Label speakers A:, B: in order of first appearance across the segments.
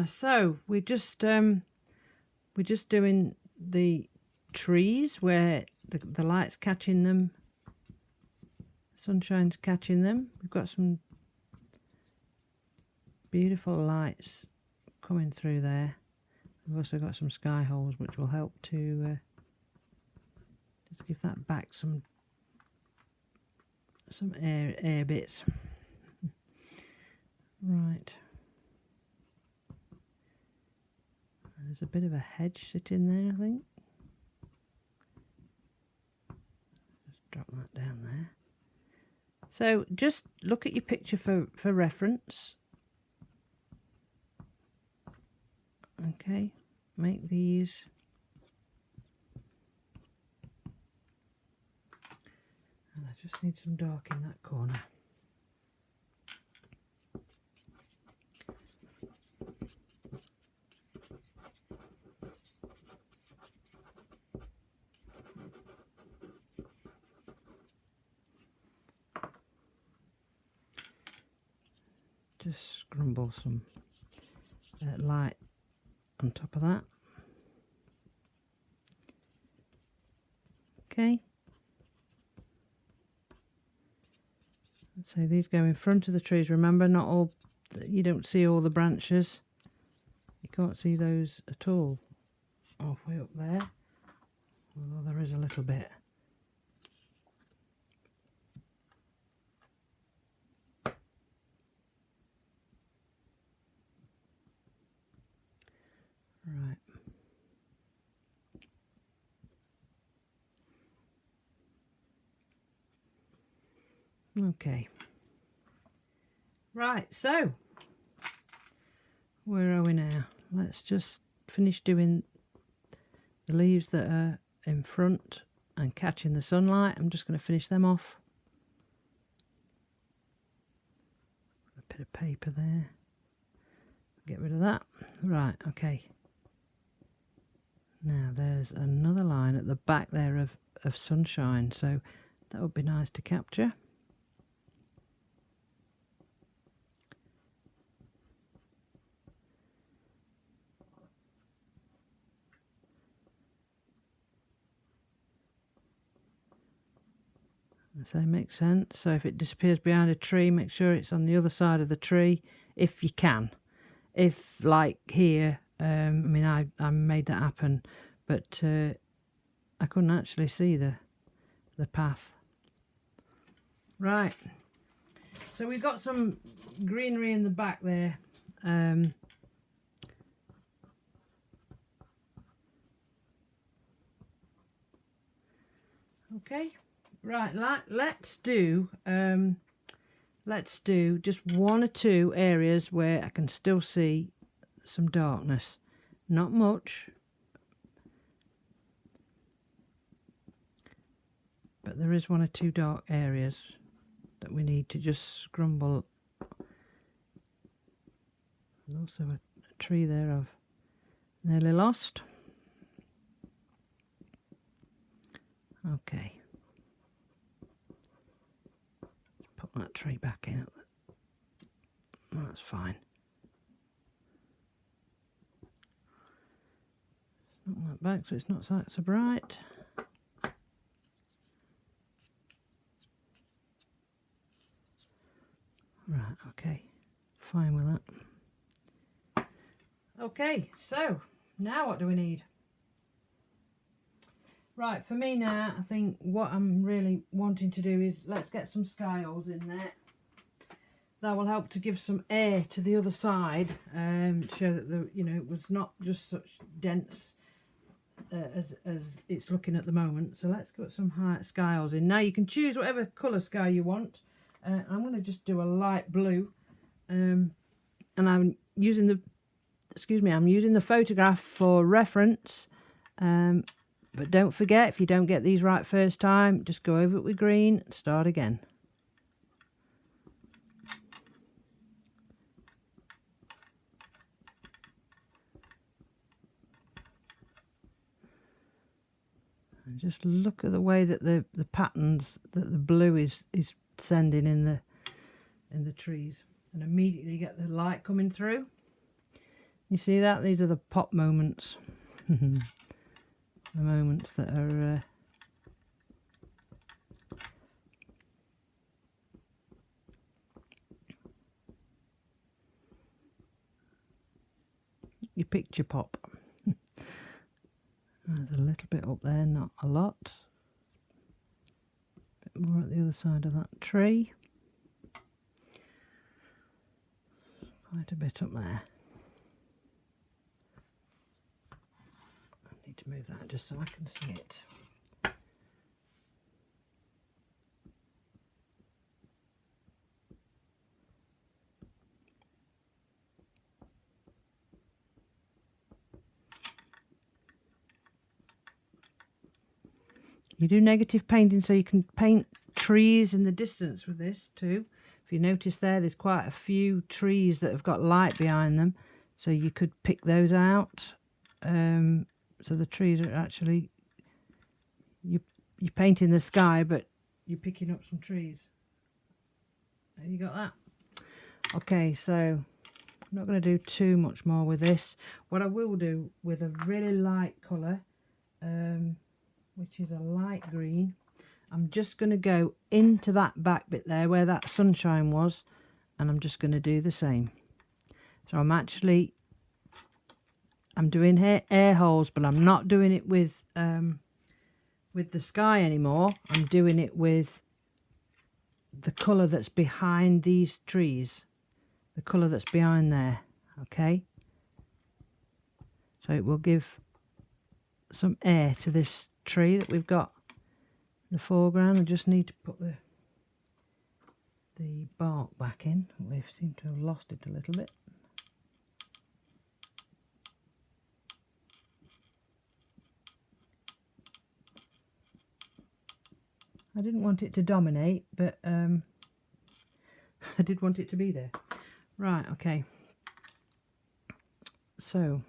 A: So we're just doing the trees where the light's catching them, sunshine's catching them. We've got some beautiful lights coming through there. We've also got some sky holes which will help to just give that back some air bits. Right. There's a bit of a hedge sitting there, I think. Just drop that down there. So just look at your picture for reference. Okay, make these. And I just need some dark in that corner. Just scrumble some light on top of that. Okay. So these go in front of the trees. Remember, not all, you don't see all the branches. You can't see those at all halfway up there, although there is a little bit. Right. Okay. Right, so where are we now? Let's just finish doing the leaves that are in front and catching the sunlight. I'm just going to finish them off. A bit of paper there. Get rid of that. Right, okay. Now there's another line at the back there of sunshine, so that would be nice to capture. So makes sense. So if it disappears behind a tree, make sure it's on the other side of the tree if you can. If, like here, I mean, I made that happen, but I couldn't actually see the path. Right. So we've got some greenery in the back there. Okay. Right. Let's do just one or two areas where I can still see some darkness. Not much, but there is one or two dark areas that we need to just scrumble. There's also a tree there I've nearly lost. Okay. Put that tree back in. That's fine. Knock that back so it's not so bright. Right, okay. Fine with that. Okay, so now what do we need? Right, for me now, I think what I'm really wanting to do is let's get some sky holes in there. That will help to give some air to the other side, to show that it was not just such dense as it's looking at the moment. So let's put some sky holes in. Now you can choose whatever colour sky you want. I'm going to just do a light blue, and I'm using the photograph for reference. But don't forget, if you don't get these right first time, just go over it with green and start again. And just look at the way that the patterns that the blue is sending in the trees, and immediately you get the light coming through. You see that? These are the pop moments. The moments that are your picture pop. There's a little bit up there, not a lot. A bit more at the other side of that tree. Quite a bit up there. I need to move that just so I can see it. You do negative painting so you can paint trees in the distance with this too. If you notice there's quite a few trees that have got light behind them, so you could pick those out. So the trees are actually, you're painting the sky, but you're picking up some trees. Have you got that? Okay, so I'm not going to do too much more with this. What I will do with a really light colour, which is a light green, I'm just going to go into that back bit there where that sunshine was, and I'm just going to do the same. So I'm doing air holes, but I'm not doing it with the sky anymore. I'm doing it with the colour that's behind these trees, the colour that's behind there. Okay, so it will give some air to this tree that we've got in the foreground. I just need to put the bark back in. We seem to have lost it a little bit. I didn't want it to dominate, but I did want it to be there. Right, okay. So,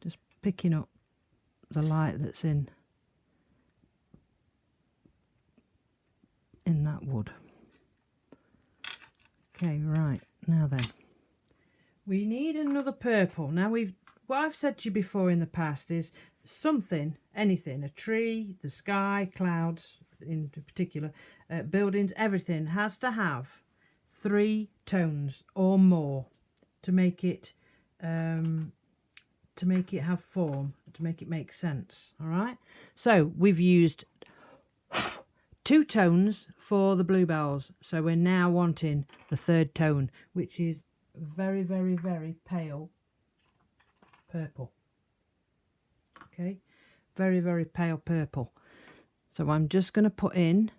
A: just picking up the light that's in that wood. Okay, right, now then. We need another purple. Now what I've said to you before in the past is something, anything, a tree, the sky, clouds in particular, buildings, everything has to have 3 tones or more to make it have form, to make it make sense. All right, so we've used 2 tones for the bluebells, so we're now wanting the 3rd tone, which is very, very, very pale purple. Okay, very, very pale purple. So I'm just going to put in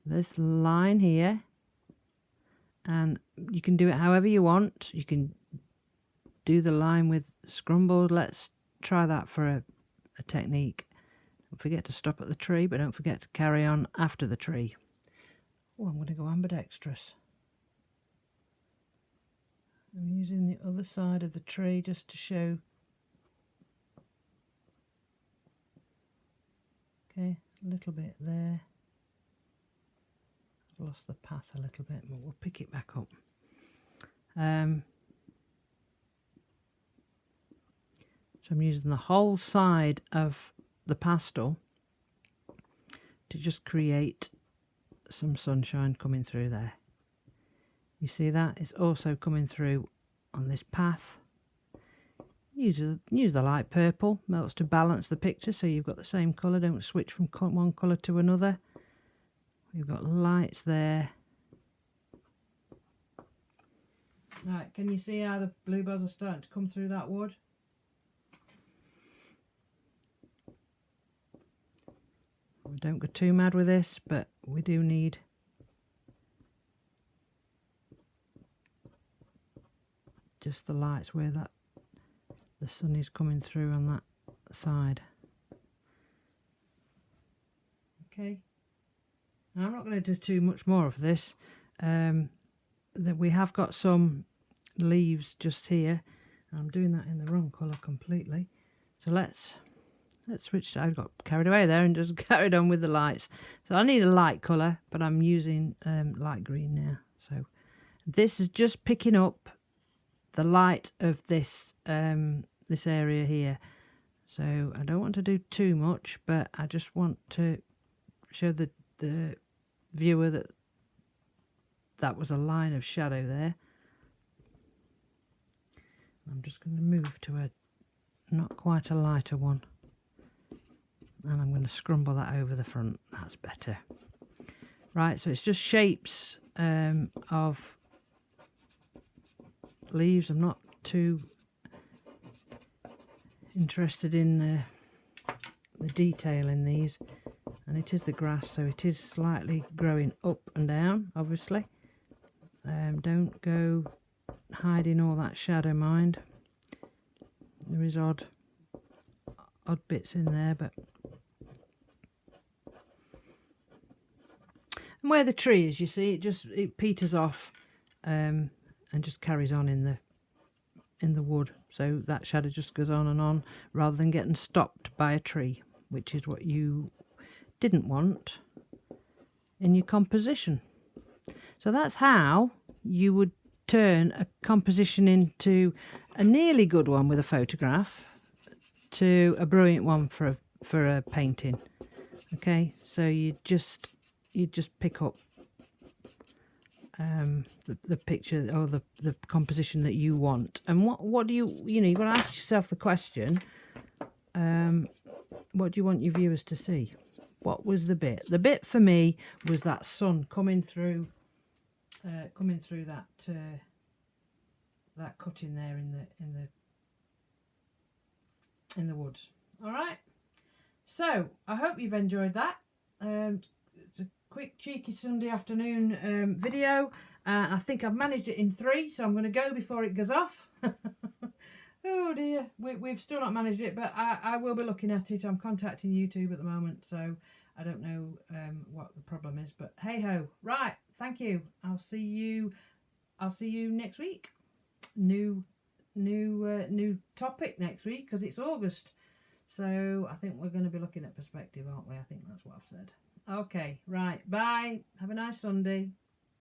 A: this line here, and you can do it however you want. You can do the line with scrumbles. Let's try that for a technique. Don't forget to stop at the tree, but don't forget to carry on after the tree. Oh, I'm going to go ambidextrous. I'm using the other side of the tree just to show. Okay, a little bit there. I've lost the path a little bit, but we'll pick it back up. So I'm using the whole side of the pastel to just create some sunshine coming through there. You see that? It's also coming through on this path. Use the light purple, melts to balance the picture so you've got the same colour. Don't switch from one colour to another. We've got lights there. Right, can you see how the bluebells are starting to come through that wood? We don't go too mad with this, but we do need just the lights where the sun is coming through on that side. Okay, now I'm not going to do too much more of this. That we have got some leaves just here. I'm doing that in the wrong colour completely. So let's switch to, I got carried away there and just carried on with the lights. So I need a light colour, but I'm using light green now. So this is just picking up the light of this this area here. So I don't want to do too much, but I just want to show the viewer that that was a line of shadow there. I'm just going to move to a not quite a lighter one, and I'm going to scrumble that over the front. That's better. Right, so it's just shapes of leaves. I'm not too interested in the detail in these, and it is the grass, so it is slightly growing up and down, obviously. Don't go hiding all that shadow, mind. There is odd bits in there, but and where the tree is, you see, it peters off and just carries on in the wood, so that shadow just goes on and on rather than getting stopped by a tree, which is what you didn't want in your composition. So that's how you would turn a composition into a nearly good one with a photograph to a brilliant one for a painting. Okay, so you just pick up the picture or the composition that you want, and what do you you've got to ask yourself the question, what do you want your viewers to see? What was the bit for me was that sun coming through that that cutting there in the woods. All right, so I hope you've enjoyed that. It's a quick cheeky Sunday afternoon video, and I think I've managed it in 3, so I'm going to go before it goes off. Oh dear, we've still not managed it, but I will be looking at it. I'm contacting YouTube at the moment, so I don't know what the problem is, but hey ho. Right, thank you. I'll see you next week. New topic next week, because it's August, so I think we're going to be looking at perspective, aren't we? I think that's what I've said. Okay, right, bye, have a nice Sunday.